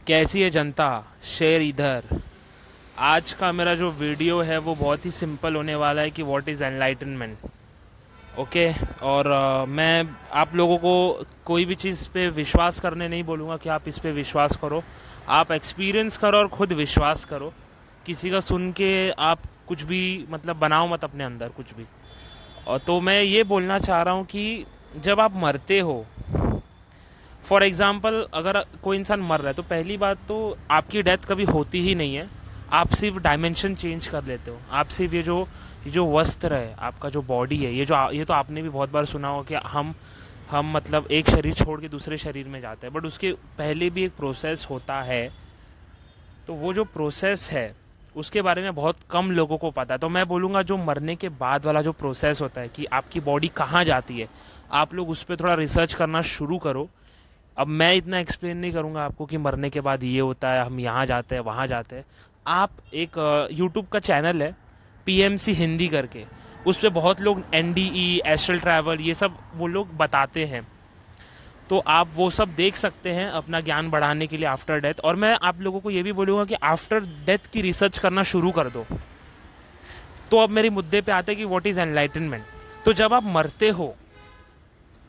कैसी है जनता, शेर इधर। आज का मेरा जो वीडियो है वो बहुत ही सिंपल होने वाला है कि व्हाट इज़ एनलाइटनमेंट। ओके। और मैं आप लोगों को कोई भी चीज़ पे विश्वास करने नहीं बोलूँगा कि आप इस पे विश्वास करो। आप एक्सपीरियंस करो और ख़ुद विश्वास करो। किसी का सुन के आप कुछ भी मतलब बनाओ मत अपने अंदर कुछ भी। और तो मैं ये बोलना चाह रहा हूँ कि जब आप मरते हो, फॉर एग्ज़ाम्पल अगर कोई इंसान मर रहा है तो पहली बात तो आपकी डेथ कभी होती ही नहीं है। आप सिर्फ डायमेंशन चेंज कर लेते हो। आप सिर्फ ये जो वस्त्र है, आपका जो बॉडी है, ये तो आपने भी बहुत बार सुना होगा कि हम मतलब एक शरीर छोड़ के दूसरे शरीर में जाते हैं, बट उसके पहले भी एक प्रोसेस होता है। तो वो जो प्रोसेस है उसके बारे में बहुत कम लोगों को पता है। तो मैं बोलूँगा जो मरने के बाद वाला जो प्रोसेस होता है कि आपकी बॉडी कहाँ जाती है, आप लोग उस पर थोड़ा रिसर्च करना शुरू करो। अब मैं इतना एक्सप्लेन नहीं करूँगा आपको कि मरने के बाद ये होता है, हम यहाँ जाते हैं वहाँ जाते हैं। आप एक यूट्यूब का चैनल है पीएमसी हिंदी करके, उस पर बहुत लोग एनडीई, एस्ट्रल ट्रैवल, ये सब वो लोग बताते हैं। तो आप वो सब देख सकते हैं अपना ज्ञान बढ़ाने के लिए आफ्टर डेथ। और मैं आप लोगों को ये भी बोलूँगा कि आफ्टर डेथ की रिसर्च करना शुरू कर दो। तो अब मेरे मुद्दे पे आते हैं कि व्हाट इज़ एनलाइटनमेंट। तो जब आप मरते हो,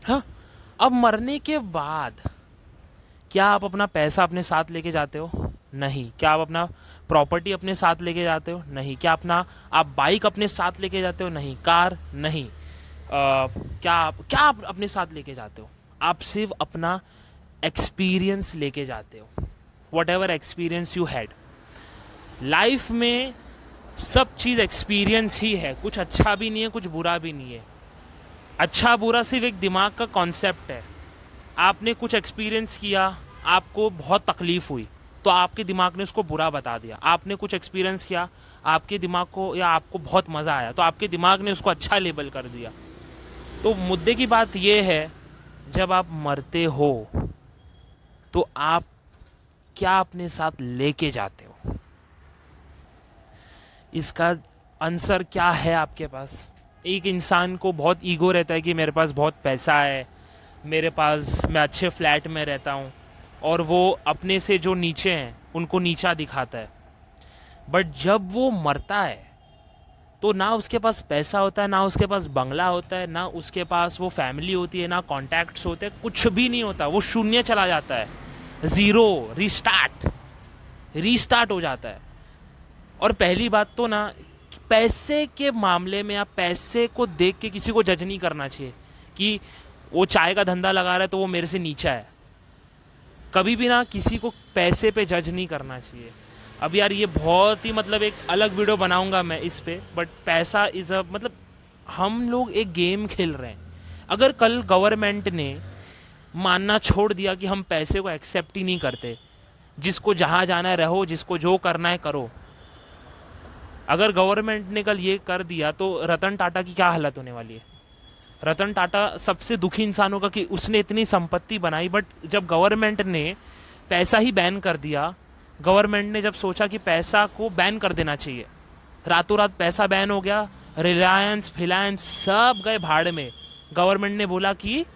हाँ, अब मरने के बाद क्या आप अपना पैसा अपने साथ लेके जाते हो? नहीं। क्या आप अपना प्रॉपर्टी अपने साथ लेके जाते हो? नहीं। क्या आप बाइक अपने साथ लेके जाते हो? नहीं। कार? नहीं। क्या आप अपने साथ लेके जाते हो? आप सिर्फ अपना एक्सपीरियंस लेके जाते हो। What ever experience you had life में, सब चीज़ एक्सपीरियंस ही है। कुछ अच्छा भी नहीं है, कुछ बुरा भी नहीं है। अच्छा बुरा सिर्फ एक दिमाग का कॉन्सेप्ट है। आपने कुछ एक्सपीरियंस किया, आपको बहुत तकलीफ हुई, तो आपके दिमाग ने उसको बुरा बता दिया। आपने कुछ एक्सपीरियंस किया, आपके दिमाग को या आपको बहुत मज़ा आया, तो आपके दिमाग ने उसको अच्छा लेबल कर दिया। तो मुद्दे की बात यह है, जब आप मरते हो तो आप क्या अपने साथ लेके जाते हो, इसका आंसर क्या है आपके पास। एक इंसान को बहुत ईगो रहता है कि मेरे पास बहुत पैसा है, मेरे पास, मैं अच्छे फ्लैट में रहता हूँ, और वो अपने से जो नीचे हैं उनको नीचा दिखाता है। बट जब वो मरता है तो ना उसके पास पैसा होता है, ना उसके पास बंगला होता है, ना उसके पास वो फैमिली होती है, ना कॉन्टैक्ट्स होते हैं, कुछ भी नहीं होता। वो शून्य चला जाता है, ज़ीरो, रीस्टार्ट हो जाता है। और पहली बात तो ना, पैसे के मामले में आप पैसे को देख के किसी को जज नहीं करना चाहिए कि वो चाय का धंधा लगा रहा है तो वो मेरे से नीचा है। कभी भी ना किसी को पैसे पे जज नहीं करना चाहिए। अब यार ये बहुत ही मतलब एक अलग वीडियो बनाऊंगा मैं इस पे, बट पैसा इज़ अ मतलब हम लोग एक गेम खेल रहे हैं। अगर कल गवर्नमेंट ने मानना छोड़ दिया कि हम पैसे को एक्सेप्ट ही नहीं करते, जिसको जहाँ जाना है रहो, जिसको जो करना है करो, अगर गवर्नमेंट ने कल ये कर दिया तो रतन टाटा की क्या हालत होने वाली है। रतन टाटा सबसे दुखी इंसान होगा कि उसने इतनी संपत्ति बनाई, बट जब गवर्नमेंट ने पैसा ही बैन कर दिया, गवर्नमेंट ने जब सोचा कि पैसा को बैन कर देना चाहिए, रातों रात पैसा बैन हो गया। रिलायंस फिलायंस सब गए भाड़ में। गवर्नमेंट ने बोला कि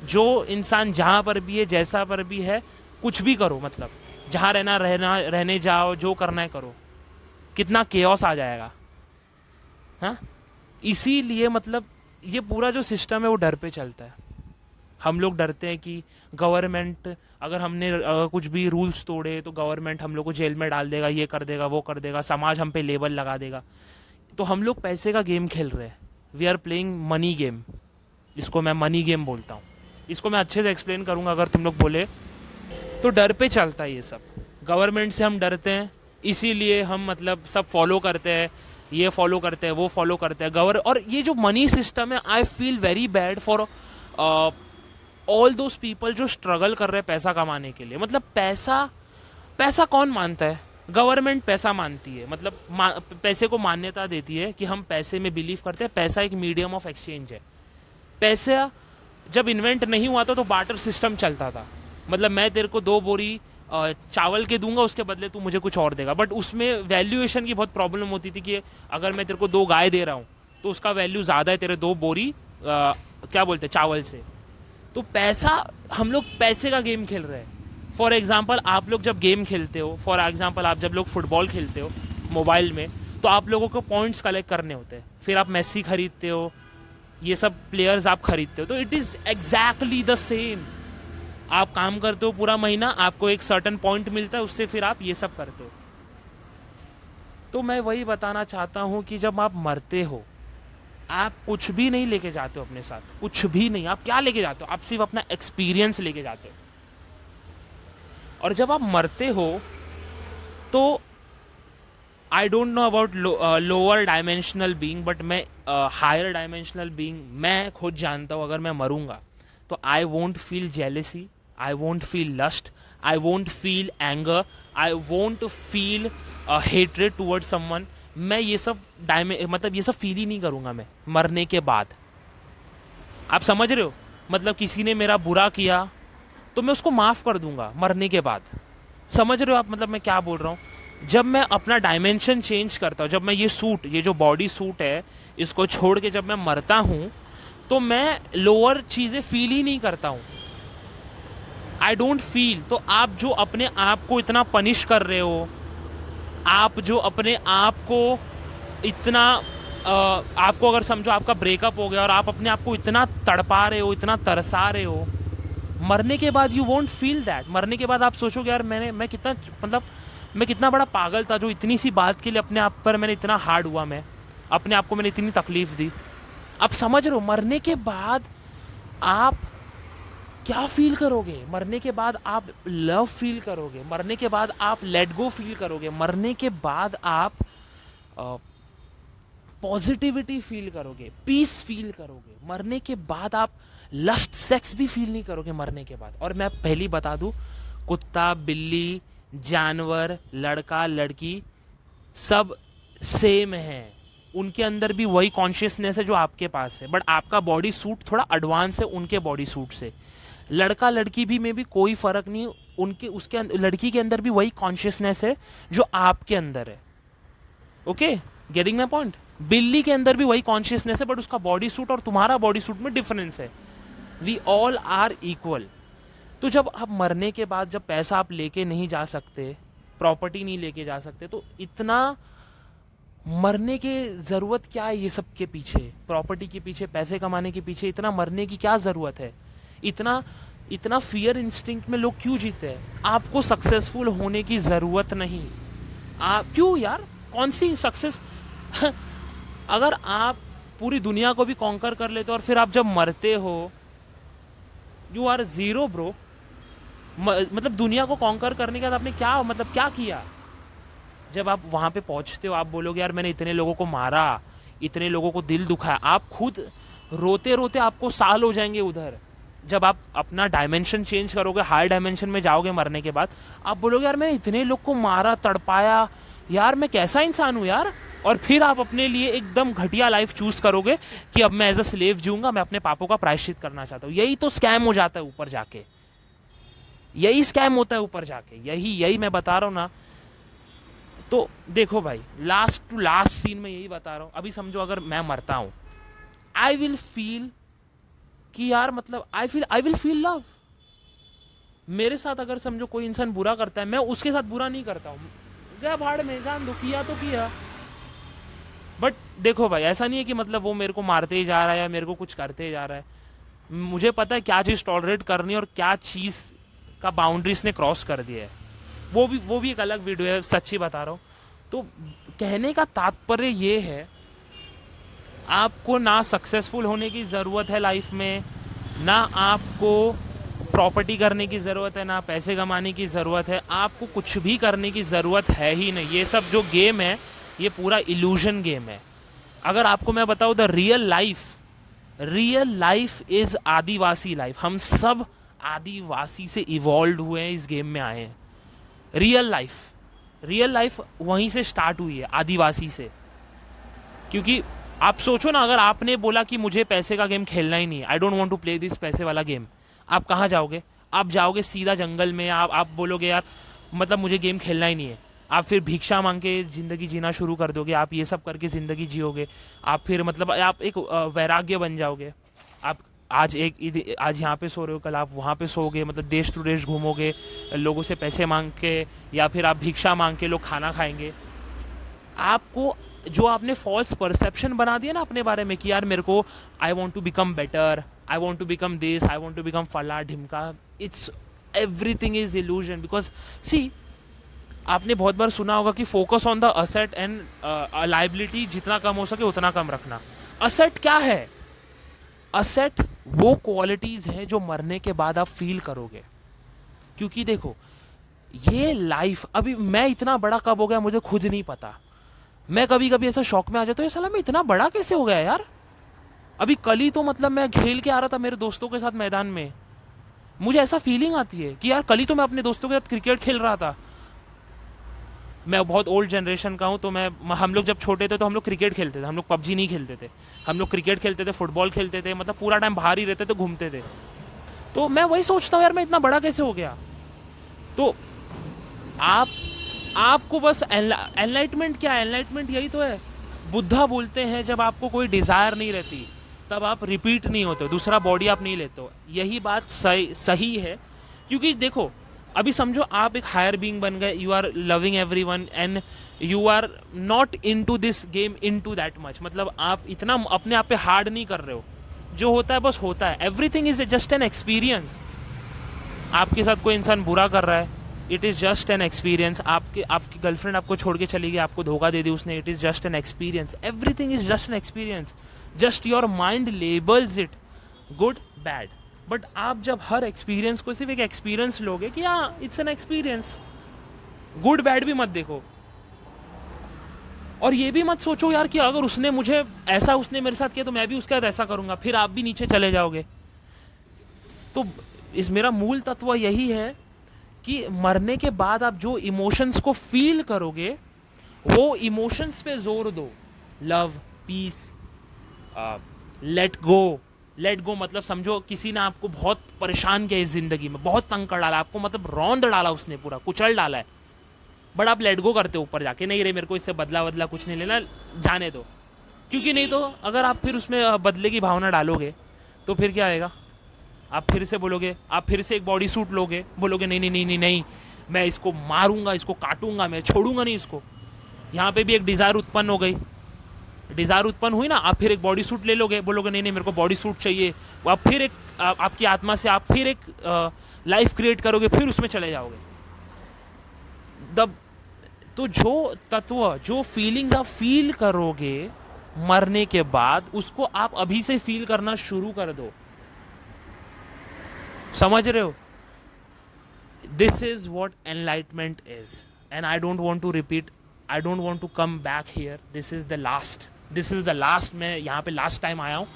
जो इंसान जहाँ पर भी है, जैसा पर भी है, कुछ भी करो, मतलब जहाँ रहने जाओ, जो करना है करो। कितना केओस आ जाएगा। हाँ, इसीलिए मतलब ये पूरा जो सिस्टम है वो डर पे चलता है। हम लोग डरते हैं कि गवर्नमेंट, अगर हमने कुछ भी रूल्स तोड़े तो गवर्नमेंट हम लोग को जेल में डाल देगा, ये कर देगा, वो कर देगा, समाज हम पे लेबल लगा देगा। तो हम लोग पैसे का गेम खेल रहे हैं। We are playing money game. इसको मैं मनी गेम बोलता हूँ। इसको मैं अच्छे से एक्सप्लेन करूँगा अगर तुम लोग बोले। तो डर पे चलता है ये सब। गवर्नमेंट से हम डरते हैं, इसीलिए हम मतलब सब फॉलो करते हैं, ये फॉलो करते हैं, वो फॉलो करते हैं। और ये जो मनी सिस्टम है, I feel very bad for all those people जो स्ट्रगल कर रहे हैं पैसा कमाने के लिए। मतलब पैसा पैसा कौन मानता है? गवर्नमेंट पैसा मानती है, मतलब पैसे को मान्यता देती है कि हम पैसे में बिलीव करते हैं। पैसा एक मीडियम ऑफ एक्सचेंज है। पैसा जब इन्वेंट नहीं हुआ था तो बार्टर सिस्टम चलता था। मतलब मैं तेरे को 2 बोरी चावल के दूंगा, उसके बदले तू मुझे कुछ और देगा। बट उसमें वैल्यूएशन की बहुत प्रॉब्लम होती थी कि अगर मैं तेरे को 2 गाय दे रहा हूँ तो उसका वैल्यू ज़्यादा है तेरे 2 बोरी क्या बोलते हैं चावल से। तो पैसा, हम लोग पैसे का गेम खेल रहे हैं। फॉर एग्जाम्पल आप लोग जब गेम खेलते हो, फॉर एग्जाम्पल आप जब लोग फुटबॉल खेलते हो मोबाइल में, तो आप लोगों को पॉइंट्स कलेक्ट करने होते हैं, फिर आप मेसी खरीदते हो, ये सब प्लेयर्स आप खरीदते हो। तो it is exactly the same. आप काम करते हो पूरा महीना, आपको एक सर्टन पॉइंट मिलता है, उससे फिर आप ये सब करते हो। तो मैं वही बताना चाहता हूँ कि जब आप मरते हो, आप कुछ भी नहीं लेके जाते हो अपने साथ, कुछ भी नहीं। आप क्या लेके जाते हो? आप सिर्फ अपना एक्सपीरियंस लेके जाते हो। और जब आप मरते हो तो I don't know about lower dimensional being, but मैं हायर डायमेंशनल बीइंग मैं खुद जानता हूँ, अगर मैं मरूंगा तो I won't feel jealousy, I won't feel lust, I won't feel anger, I won't feel hatred towards someone. मैं ये सब मतलब ये सब फील ही नहीं करूंगा मैं मरने के बाद। आप समझ रहे हो? मतलब किसी ने मेरा बुरा किया तो मैं उसको माफ कर दूंगा मरने के बाद। समझ रहे हो आप मतलब मैं क्या बोल रहा हूँ? जब मैं अपना डायमेंशन चेंज करता हूँ, जब मैं ये सूट, ये जो बॉडी सूट है, इसको छोड़ के जब मैं मरता हूँ, तो मैं लोअर चीजें फील ही नहीं करता हूँ। I don't feel. तो आप जो अपने आप को इतना पनिश कर रहे हो, आप जो अपने आप को इतना आपको अगर समझो आपका ब्रेकअप हो गया और आप अपने आप को इतना तड़पा रहे हो, इतना तरसा रहे हो, मरने के बाद यू वोंट फील दैट। मरने के बाद आप सोचोगे यार मैं कितना मतलब मैं कितना बड़ा पागल था जो इतनी सी बात के लिए अपने आप पर मैंने इतना हार्ड हुआ, मैं अपने आप को मैंने इतनी तकलीफ दी। आप समझ रहे हो? मरने के बाद आप क्या फील करोगे? मरने के बाद आप लव फील करोगे, मरने के बाद आप लेट गो फील करोगे, मरने के बाद आप पॉजिटिविटी फील करोगे, पीस फील करोगे। मरने के बाद आप लस्ट सेक्स भी फील नहीं करोगे मरने के बाद। और मैं पहली बता दूं, कुत्ता, बिल्ली, जानवर, लड़का, लड़की सब सेम है। उनके अंदर भी वही कॉन्शियसनेस है जो आपके पास है, बट आपका बॉडी सूट थोड़ा एडवांस है उनके बॉडी सूट से। लड़का लड़की भी में भी कोई फर्क नहीं, उनके उसके लड़की के अंदर भी वही कॉन्शियसनेस है जो आपके अंदर है। Okay, getting my point? बिल्ली के अंदर भी वही कॉन्शियसनेस है, बट उसका बॉडी सूट और तुम्हारा बॉडी सूट में डिफरेंस है। We all are equal. तो जब आप मरने के बाद जब पैसा आप लेके नहीं जा सकते, प्रॉपर्टी नहीं लेके जा सकते, तो इतना मरने के जरूरत क्या है? ये सब के पीछे, प्रॉपर्टी के पीछे, पैसे कमाने के पीछे इतना मरने की क्या जरूरत है? इतना इतना फियर इंस्टिंक्ट में लोग क्यों जीते हैं? आपको सक्सेसफुल होने की जरूरत नहीं। आप क्यों यार, कौन सी सक्सेस? अगर आप पूरी दुनिया को भी कॉन्कर कर लेते हो और फिर आप जब मरते हो, यू आर जीरो ब्रो। मतलब दुनिया को कॉन्कर करने के बाद आपने क्या मतलब क्या किया? जब आप वहां पे पहुंचते हो, आप बोलोगे यार मैंने इतने लोगों को मारा, इतने लोगों को दिल दुखाया। आप खुद रोते रोते आपको साल हो जाएंगे उधर। जब आप अपना डायमेंशन चेंज करोगे, हायर डायमेंशन में जाओगे मरने के बाद, आप बोलोगे यार मैंने इतने लोग को मारा, तड़पाया, यार मैं कैसा इंसान हूँ यार। और फिर आप अपने लिए एकदम घटिया लाइफ चूज करोगे कि अब मैं एज अ स्लेव जीऊंगा, मैं अपने पापों का प्रायश्चित करना चाहता हूँ। यही तो स्कैम हो जाता है ऊपर जाके, यही स्कैम होता है ऊपर जाके, यही मैं बता रहा हूँ ना। तो देखो भाई, लास्ट टू लास्ट सीन में यही बता रहा हूँ। अभी समझो अगर मैं मरता हूँ, आई विल फील कि यार मतलब आई विल फील लव। मेरे साथ अगर समझो कोई इंसान बुरा करता है, मैं उसके साथ बुरा नहीं करता हूँ, गया भाड़ में, जान दो, किया तो किया। बट देखो भाई, ऐसा नहीं है कि मतलब वो मेरे को मारते ही जा रहा है या मेरे को कुछ करते ही जा रहा है। मुझे पता है क्या चीज़ टॉलरेट करनी है और क्या चीज़ का बाउंड्रीज ने क्रॉस कर दिया है। वो भी एक अलग वीडियो है, सच्ची बता रहा हूँ। तो कहने का तात्पर्य ये है, आपको ना सक्सेसफुल होने की ज़रूरत है लाइफ में, ना आपको प्रॉपर्टी करने की ज़रूरत है, ना पैसे कमाने की ज़रूरत है। आपको कुछ भी करने की ज़रूरत है ही नहीं। ये सब जो गेम है, ये पूरा इल्यूजन गेम है। अगर आपको मैं बताऊँ, the real life is Adivasi life. हम सब आदिवासी से इवॉल्व हुए हैं, इस गेम में आए हैं। रियल लाइफ वहीं से स्टार्ट हुई है, आदिवासी से। क्योंकि आप सोचो ना, अगर आपने बोला कि मुझे पैसे का गेम खेलना ही नहीं है, I don't want to play this पैसे वाला गेम, आप कहाँ जाओगे? आप जाओगे सीधा जंगल में। आप बोलोगे यार मतलब मुझे गेम खेलना ही नहीं है। आप फिर भिक्षा मांग के ज़िंदगी जीना शुरू कर दोगे, आप ये सब करके ज़िंदगी जियोगे। आप फिर मतलब आप एक वैराग्य बन जाओगे। आप आज यहाँ पे सो रहे हो, कल आप वहाँ पे सोओगे, मतलब देश टू देश घूमोगे, लोगों से पैसे मांग के या फिर आप भिक्षा मांग के लोग खाना खाएंगे। आपको जो आपने फॉल्स परसेप्शन बना दिया ना अपने बारे में कि यार मेरे को I want to become better, I want to become this, I want to become फला ढिमका, it's everything is illusion. Because see, आपने बहुत बार सुना होगा कि focus on the asset and liability, जितना कम हो सके उतना कम रखना। असेट क्या है? असेट वो क्वालिटीज हैं जो मरने के बाद आप फील करोगे। क्योंकि देखो, ये लाइफ, अभी मैं इतना बड़ा कब हो गया मुझे खुद नहीं पता। मैं कभी कभी ऐसा शौक में आ जाता हूँ, साला मैं इतना बड़ा कैसे हो गया यार। अभी कल ही तो मतलब मैं खेल के आ रहा था मेरे दोस्तों के साथ मैदान में, मुझे ऐसा फीलिंग आती है कि यार कल ही तो मैं अपने दोस्तों के साथ क्रिकेट खेल रहा था। मैं बहुत ओल्ड जनरेशन का हूँ, तो हम लोग जब छोटे थे तो हम लोग क्रिकेट खेलते थे, हम लोग पबजी नहीं खेलते थे, हम लोग क्रिकेट खेलते थे, फुटबॉल खेलते थे, मतलब पूरा टाइम बाहर ही रहते थे, घूमते थे। तो मैं वही सोचता हूँ यार मैं इतना बड़ा कैसे हो गया। तो आप आपको बस एनलाइटमेंट क्या है? एनलाइटमेंट यही तो है। बुद्धा बोलते हैं जब आपको कोई डिज़ायर नहीं रहती तब आप रिपीट नहीं होते, दूसरा बॉडी आप नहीं लेते हो। यही बात सही है। क्योंकि देखो, अभी समझो आप एक हायर बीइंग बन गए, you are loving everyone and you are not into this game into that much, मतलब आप इतना अपने आप पे हार्ड नहीं कर रहे हो। जो होता है बस होता है, everything is just an experience. आपके साथ कोई इंसान बुरा कर रहा है, it is just an experience. आपकी गर्लफ्रेंड आपको छोड़ के चली गई, आपको धोखा दे दी उसने, it is just an experience. Everything is just an experience, just your mind labels it good bad. But आप जब हर एक्सपीरियंस को सिर्फ एक एक्सपीरियंस लोगे कि हाँ it's an experience, good bad भी मत देखो। और ये भी मत सोचो यार कि अगर उसने मेरे साथ किया तो मैं भी उसके साथ ऐसा करूंगा, फिर आप भी नीचे चले जाओगे। तो इस मेरा मूल तत्व यही है कि मरने के बाद आप जो इमोशंस को फील करोगे वो इमोशंस पे जोर दो। लव, पीस, लेट गो मतलब समझो किसी ने आपको बहुत परेशान किया इस जिंदगी में, बहुत तंग कर डाला आपको, मतलब रौंद डाला उसने, पूरा कुचल डाला है, बट आप लेट गो करते हो ऊपर जाके, नहीं रे मेरे को इससे बदला कुछ नहीं लेना, जाने दो। क्योंकि नहीं तो अगर आप फिर उसमें बदले की भावना डालोगे तो फिर क्या आएगा? आप फिर से बोलोगे, आप फिर से एक बॉडी सूट लोगे, बोलोगे नहीं नहीं नहीं नहीं नहीं, मैं इसको मारूंगा, इसको काटूंगा, मैं छोड़ूंगा नहीं इसको। यहाँ पे भी एक डिज़ायर उत्पन्न हो गई, डिज़ायर उत्पन्न हुई ना, आप फिर एक बॉडी सूट ले लोगे, बोलोगे नहीं नहीं मेरे को बॉडी सूट चाहिए। आप फिर एक आपकी आत्मा से आप फिर एक लाइफ क्रिएट करोगे, फिर उसमें चले जाओगे। तो जो तत्व, जो फीलिंग्स आप फील करोगे मरने के बाद, उसको आप अभी से फील करना शुरू कर दो। समझ रहे हो? This is what enlightenment is, and I don't want to repeat, I don't want to come back here. This is the last, मैं यहाँ पे लास्ट टाइम आया हूँ।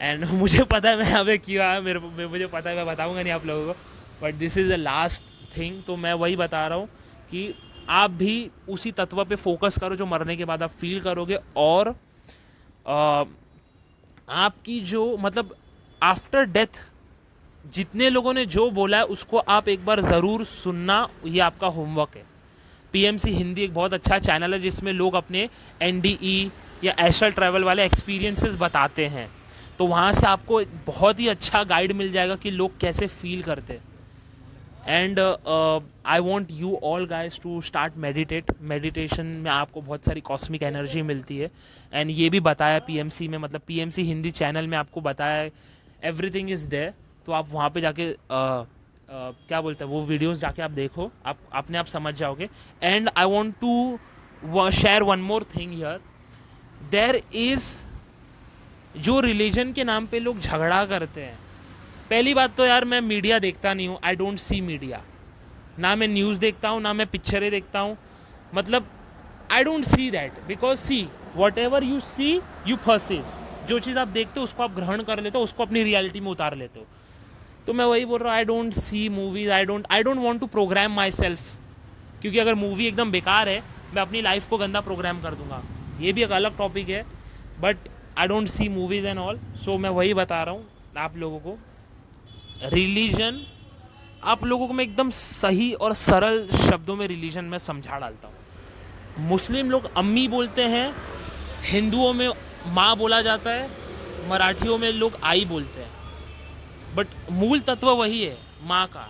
एंड मुझे पता है मैं यहाँ पे क्यों आया, मुझे पता है, मैं बताऊंगा नहीं आप लोगों को, but this is the last thing. तो मैं वही बता रहा हूँ कि आप भी उसी तत्व पे फोकस करो जो मरने के बाद आप फील करोगे। और आपकी जो मतलब आफ्टर डेथ जितने लोगों ने जो बोला है उसको आप एक बार ज़रूर सुनना, ये आपका होमवर्क है। पीएमसी हिंदी एक बहुत अच्छा चैनल है जिसमें लोग अपने एनडीई या एस्ट्रल ट्रैवल वाले एक्सपीरियंसेस बताते हैं, तो वहाँ से आपको एक बहुत ही अच्छा गाइड मिल जाएगा कि लोग कैसे फील करते। And I want you all guys to start meditation में आपको बहुत सारी कॉस्मिक एनर्जी मिलती है। एंड ये भी बताया पीएमसी में, मतलब पीएमसी हिंदी चैनल में आपको बताया एवरीथिंग इज़ देयर। तो आप वहाँ पे जाके क्या बोलते हैं वो वीडियोस जाके आप देखो, आप अपने आप समझ जाओगे। And I want to share one more thing here, there is, जो रिलीजन के नाम पे लोग झगड़ा करते हैं, पहली बात तो यार मैं मीडिया देखता नहीं हूँ, आई डोंट सी मीडिया, ना मैं न्यूज़ देखता हूँ ना मैं पिक्चरें देखता हूँ, मतलब I don't see that, because see whatever you see you perceive, जो चीज़ आप देखते हो उसको आप ग्रहण कर लेते हो, उसको अपनी रियलिटी में उतार लेते हो। तो मैं वही बोल रहा हूँ, I don't see movies, I don't want to program myself, क्योंकि अगर मूवी एकदम बेकार है मैं अपनी लाइफ को गंदा प्रोग्राम कर दूंगा, ये भी एक अलग टॉपिक है। But I don't see movies and all. So मैं वही बता रहा हूँ आप लोगों को, रिलीजन आप लोगों को मैं एकदम सही और सरल शब्दों में रिलीजन में समझा डालता हूँ। मुस्लिम लोग अम्मी बोलते हैं, हिंदुओं में माँ बोला जाता है, मराठियों में लोग आई बोलते हैं। बट मूल तत्व वही है, माँ का।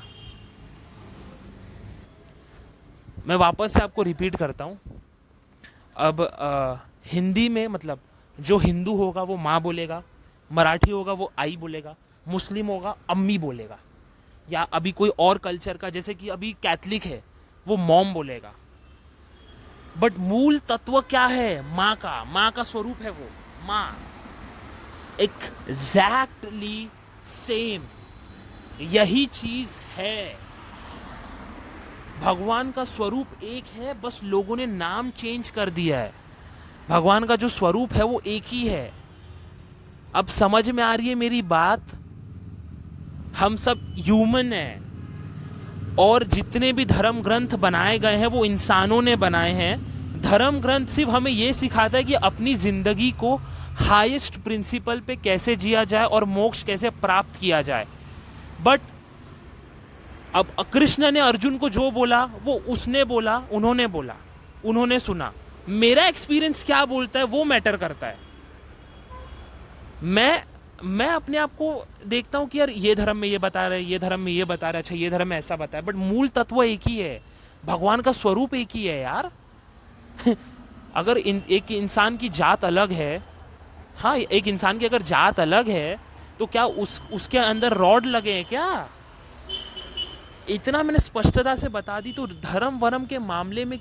मैं वापस से आपको रिपीट करता हूँ। अब हिंदी में मतलब जो हिंदू होगा वो माँ बोलेगा, मराठी होगा वो आई बोलेगा, मुस्लिम होगा अम्मी बोलेगा, या अभी कोई और कल्चर का जैसे कि अभी कैथलिक है वो मॉम बोलेगा। बट मूल तत्व क्या है? माँ का, माँ का स्वरूप है वो माँ। एग्जैक्टली सेम यही चीज है। भगवान का स्वरूप एक है, बस लोगों ने नाम चेंज कर दिया है। भगवान का जो स्वरूप है वो एक ही है। अब समझ में आ रही है मेरी बात? हम सब ह्यूमन हैं, और जितने भी धर्म ग्रंथ बनाए गए हैं वो इंसानों ने बनाए हैं। धर्म ग्रंथ सिर्फ हमें यह सिखाता है कि अपनी जिंदगी को हाईएस्ट प्रिंसिपल पे कैसे जिया जाए और मोक्ष कैसे प्राप्त किया जाए। बट अब कृष्ण ने अर्जुन को जो बोला वो उसने बोला, उन्होंने बोला, उन्होंने सुना। मेरा एक्सपीरियंस क्या बोलता है वो मैटर करता है। मैं अपने आप को देखता हूँ कि यार ये धर्म में ये बता रहे, ये धर्म में ये बता रहे, अच्छा ये धर्म में ऐसा बताया, बट मूल तत्व एक ही है। भगवान का स्वरूप एक ही है यार। अगर एक इंसान की जात अलग है, हाँ एक इंसान की अगर जात अलग है तो क्या उसके अंदर रॉड लगे हैं क्या? इतना मैंने स्पष्टता से बता दी। तो धर्म वर्म के मामले में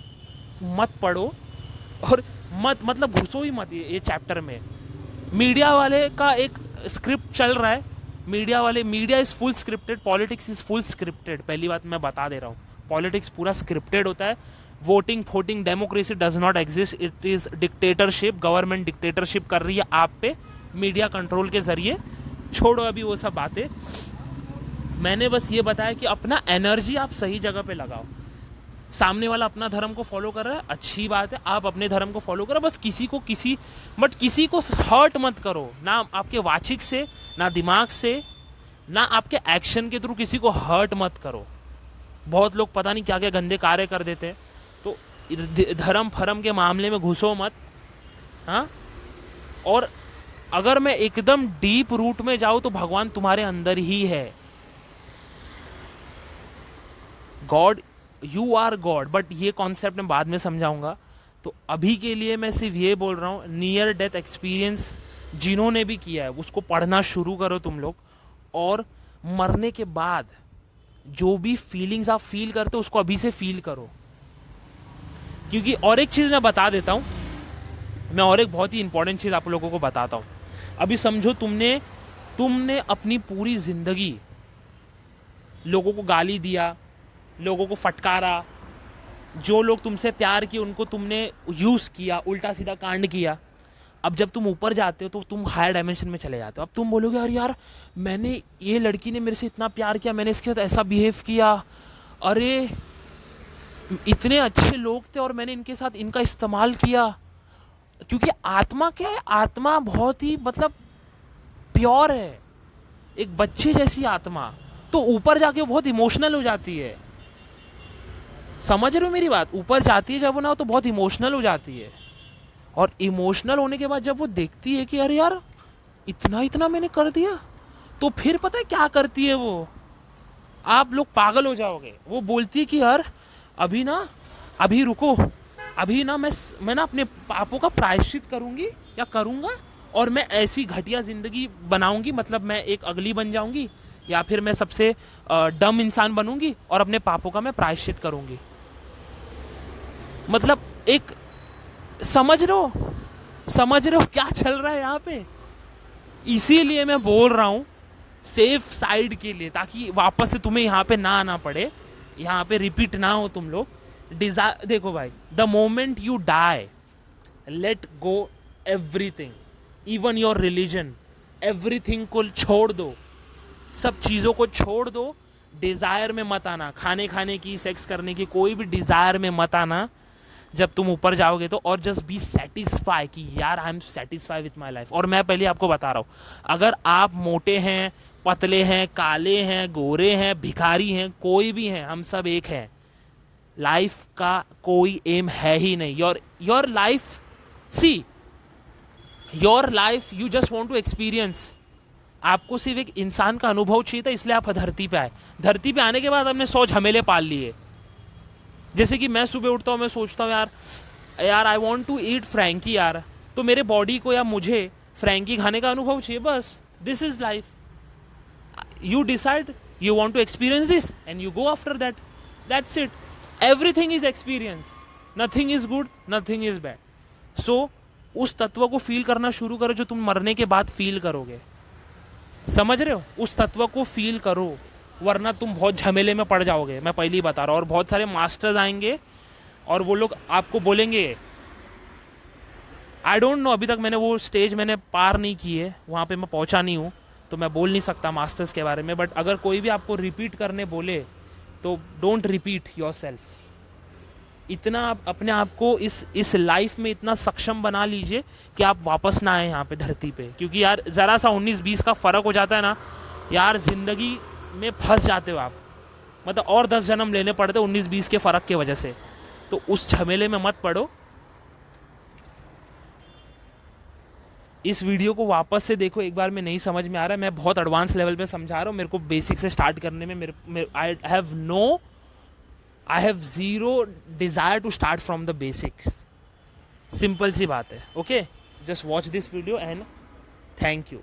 मत पढ़ो, और मत मतलब घुसो ही मत ये चैप्टर में। मीडिया वाले का एक स्क्रिप्ट चल रहा है। Media is full scripted, politics is full scripted. पहली बात मैं बता दे रहा हूँ, पॉलिटिक्स पूरा स्क्रिप्टेड होता है। वोटिंग फोटिंग democracy does not exist, it is dictatorship. Government dictatorship कर रही है आप पे मीडिया कंट्रोल के जरिए। छोड़ो अभी वो सब बातें। मैंने बस ये बताया कि अपना एनर्जी आप सही जगह पे लगाओ। सामने वाला अपना धर्म को फॉलो कर रहा है, अच्छी बात है, आप अपने धर्म को फॉलो करो। बस किसी को हर्ट मत करो, ना आपके वाचिक से, ना दिमाग से, ना आपके एक्शन के थ्रू किसी को हर्ट मत करो। बहुत लोग पता नहीं क्या क्या गंदे कार्य कर देते हैं। तो धर्म फरम के मामले में घुसो मत। हाँ, और अगर मैं एकदम डीप रूट में जाऊं तो भगवान तुम्हारे अंदर ही है। God, you are God. But ये कॉन्सेप्ट मैं बाद में समझाऊंगा। तो अभी के लिए मैं सिर्फ ये बोल रहा हूँ, नियर डेथ एक्सपीरियंस जिन्होंने भी किया है उसको पढ़ना शुरू करो तुम लोग। और मरने के बाद जो भी फीलिंग्स आप फील करते हो उसको अभी से फील करो। क्योंकि और एक चीज़ मैं बता देता हूँ, मैं और एक बहुत ही इंपॉर्टेंट चीज़ आप लोगों को बताता हूँ। अभी समझो तुमने अपनी पूरी जिंदगी लोगों को गाली दिया, लोगों को फटकारा, जो लोग तुमसे प्यार किए उनको तुमने यूज किया, उल्टा सीधा कांड किया। अब जब तुम ऊपर जाते हो तो तुम हायर डायमेंशन में चले जाते हो। अब तुम बोलोगे अरे यार मैंने, ये लड़की ने मेरे से इतना प्यार किया, मैंने इसके साथ ऐसा बिहेव किया, अरे इतने अच्छे लोग थे और मैंने इनके साथ इनका इस्तेमाल किया। क्योंकि आत्मा क्या है, आत्मा बहुत ही मतलब प्योर है, एक बच्चे जैसी आत्मा। तो ऊपर जाके बहुत इमोशनल हो जाती है। समझ रहे हो मेरी बात? ऊपर जाती है जब वो ना तो बहुत इमोशनल हो जाती है। और इमोशनल होने के बाद जब वो देखती है कि अरे यार इतना इतना मैंने कर दिया, तो फिर पता है क्या करती है वो? आप लोग पागल हो जाओगे। वो बोलती है कि यार अभी रुको, अभी ना मैं ना अपने पापों का प्रायश्चित करूंगी या करूंगा, और मैं ऐसी घटिया जिंदगी बनाऊंगी, मतलब मैं एक अगली बन जाऊंगी, या फिर मैं सबसे डम इंसान बनूंगी और अपने पापों का मैं प्रायश्चित करूंगी। मतलब एक समझ रहे हो क्या चल रहा है यहाँ पे? इसीलिए मैं बोल रहा हूँ सेफ साइड के लिए, ताकि वापस से तुम्हें यहाँ पे ना आना पड़े, यहाँ पे रिपीट ना हो तुम लोग। देखो भाई, the moment you die, let go everything, even your religion, everything को छोड़ दो, सब चीज़ों को छोड़ दो। डिज़ायर में मत आना, खाने की, सेक्स करने की, कोई भी डिज़ायर में मत आना जब तुम ऊपर जाओगे तो। और जस्ट बी सेटिस्फाई कि यार I am satisfy with my life. और मैं पहले आपको बता रहा हूँ, अगर आप मोटे हैं, पतले हैं, काले हैं, गोरे हैं, भिखारी हैं, कोई भी हैं, हम सब एक हैं। लाइफ का कोई एम है ही नहीं। Your life, see your life you just want to experience. आपको सिर्फ एक इंसान का अनुभव चाहिए था, इसलिए आप धरती पे आए। धरती पे आने के बाद आपने 100 झमेले पाल लिए। जैसे कि मैं सुबह उठता हूँ, मैं सोचता हूँ यार यार I want to eat frankie यार, तो मेरे बॉडी को या मुझे फ्रैंकी खाने का अनुभव चाहिए, बस। This is life. You decide you want to experience this and you go after that, that's it. Everything is experience, nothing is good, nothing is bad. So उस तत्व को फील करना शुरू करो जो तुम मरने के बाद फील करोगे। समझ रहे हो? उस तत्व को फील करो, वरना तुम बहुत झमेले में पड़ जाओगे, मैं पहले ही बता रहा हूँ। और बहुत सारे मास्टर्स आएंगे और वो लोग आपको बोलेंगे, आई डोंट नो, अभी तक मैंने वो स्टेज मैंने पार नहीं की है, वहाँ पे मैं पहुँचा नहीं हूँ, तो मैं बोल नहीं सकता मास्टर्स के बारे में। बट अगर कोई भी आपको रिपीट करने बोले तो डोंट रिपीट योर सेल्फ। इतना आप अपने आप को इस लाइफ में इतना सक्षम बना लीजिए कि आप वापस ना आए यहाँ पे धरती पे। क्योंकि यार ज़रा सा 19-20 का फ़र्क हो जाता है ना यार, ज़िंदगी में फंस जाते हो आप। मतलब और 10 जन्म लेने पड़ते 19-20 के फ़र्क की वजह से। तो उस झमेले में मत पड़ो। इस वीडियो को वापस से देखो एक बार में, नहीं समझ में आ रहा है, मैं बहुत एडवांस लेवल पे समझा रहा हूँ। मेरे को बेसिक से स्टार्ट करने में I have zero desire to start from the basic. Simple सी बात है। Okay, just watch this video and thank you.